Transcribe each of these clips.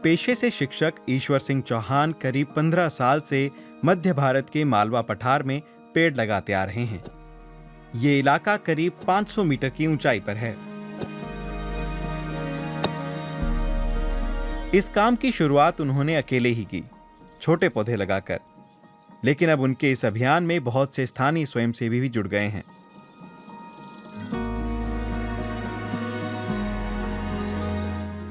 पेशे से शिक्षक ईश्वर सिंह चौहान करीब 15 साल से मध्य भारत के मालवा पठार में पेड़ लगाते आ रहे हैं। ये इलाका करीब 500 मीटर की ऊंचाई पर है। इस काम की शुरुआत उन्होंने अकेले ही की, छोटे पौधे लगाकर। लेकिन अब उनके इस अभियान में बहुत से स्थानीय स्वयंसेवी भी जुड़ गए हैं।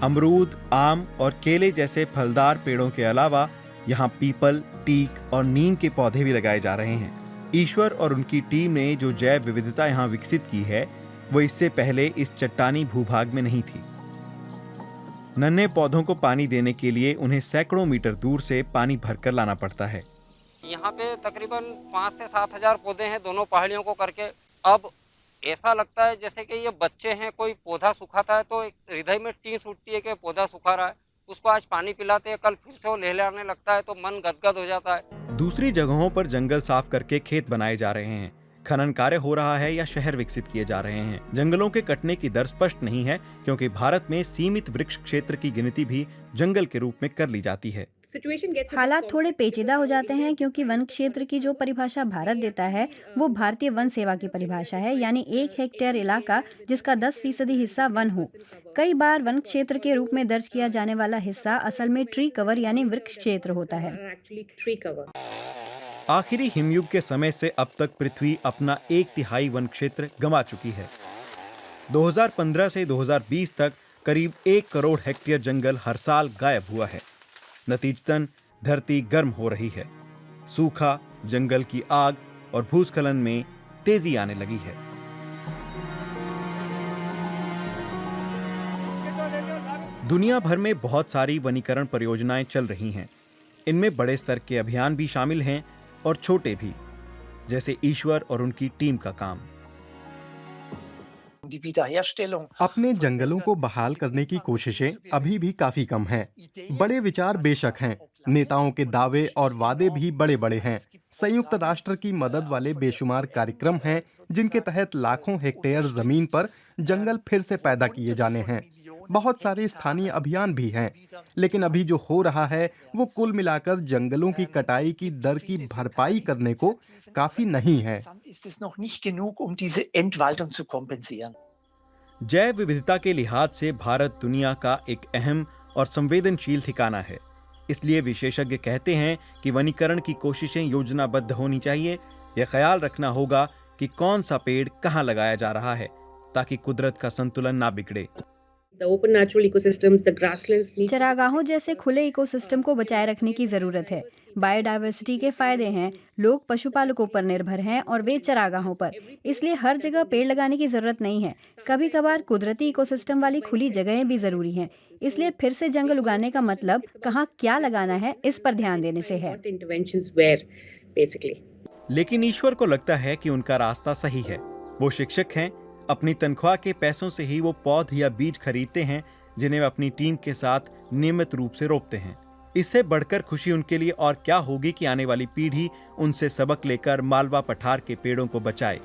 अमरूद, आम और केले जैसे फलदार पेड़ों के अलावा यहाँ पीपल, टीक और नीम के पौधे भी लगाए जा रहे हैं। ईश्वर और उनकी टीम ने जो जैव विविधता यहाँ विकसित की है, वो इससे पहले इस चट्टानी भूभाग में नहीं थी। नन्हे पौधों को पानी देने के लिए उन्हें सैकड़ों मीटर दूर से पानी भरकर लाना पड़ता है। यहाँ पे तकरीबन 5 से 7 हजार पौधे हैं दोनों पहाड़ियों को करके। अब ऐसा लगता है जैसे कि ये बच्चे हैं, कोई पौधा सुखाता है तो हृदय में टीस उठती है कि पौधा सुखा रहा है, उसको आज पानी पिलाते हैं, कल फिर से वो लहलहाने लगता है तो मन गदगद हो जाता है। दूसरी जगहों पर जंगल साफ करके खेत बनाए जा रहे हैं, खनन कार्य हो रहा है या शहर विकसित किए जा रहे हैं। जंगलों के कटने की दर स्पष्ट नहीं है, क्योंकि भारत में सीमित वृक्ष क्षेत्र की गिनती भी जंगल के रूप में कर ली जाती है। हालात थोड़े पेचीदा हो जाते हैं, क्योंकि वन क्षेत्र की जो परिभाषा भारत देता है वो भारतीय वन सेवा की परिभाषा है, यानी 1 हेक्टेयर इलाका जिसका 10% हिस्सा वन हो। कई बार वन क्षेत्र के रूप में दर्ज किया जाने वाला हिस्सा असल में ट्री कवर यानी वृक्ष क्षेत्र होता है। आखिरी हिमयुग के समय से अब तक पृथ्वी अपना 1/3 वन क्षेत्र गंवा चुकी है। 2015 से 2020 तक करीब 1 करोड़ हेक्टेयर जंगल हर साल गायब हुआ है। नतीजतन धरती गर्म हो रही है। सूखा, जंगल की आग और भूस्खलन में तेजी आने लगी है। दुनिया भर में बहुत सारी वनीकरण परियोजनाएं चल रही हैं। इनमें बड़े स्तर के अभियान भी शामिल हैं और छोटे भी, जैसे ईश्वर और उनकी टीम का काम। अपने जंगलों को बहाल करने की कोशिशें अभी भी काफी कम हैं। बड़े विचार बेशक हैं, नेताओं के दावे और वादे भी बड़े बड़े हैं। संयुक्त राष्ट्र की मदद वाले बेशुमार कार्यक्रम हैं, जिनके तहत लाखों हेक्टेयर जमीन पर जंगल फिर से पैदा किए जाने हैं। बहुत सारे स्थानीय अभियान भी हैं, लेकिन अभी जो हो रहा है वो कुल मिलाकर जंगलों की कटाई की दर की भरपाई करने को काफी नहीं है। जैव विविधता के लिहाज से भारत दुनिया का एक अहम और संवेदनशील ठिकाना है। इसलिए विशेषज्ञ कहते हैं कि वनीकरण की कोशिशें योजनाबद्ध होनी चाहिए। यह ख्याल रखना होगा कि कौन सा पेड़ कहां लगाया जा रहा है, ताकि कुदरत का संतुलन ना बिगड़े। चरागाहों जैसे खुले इकोसिस्टम को बचाए रखने की जरूरत है। बायोडायवर्सिटी के फायदे हैं। लोग पशुपालकों पर निर्भर हैं और वे चरागाहों पर, इसलिए हर जगह पेड़ लगाने की जरूरत नहीं है। कभी कभार कुदरती इकोसिस्टम वाली खुली जगहें भी जरूरी हैं। इसलिए फिर से जंगल उगाने का मतलब कहाँ क्या लगाना है, इस पर ध्यान देने से है। लेकिन ईश्वर को लगता है कि उनका रास्ता सही है। वो शिक्षक हैं, अपनी तनख्वाह के पैसों से ही वो पौध या बीज खरीदते हैं, जिन्हें वे अपनी टीम के साथ नियमित रूप से रोपते हैं। इससे बढ़कर खुशी उनके लिए और क्या होगी कि आने वाली पीढ़ी उनसे सबक लेकर मालवा पठार के पेड़ों को बचाए।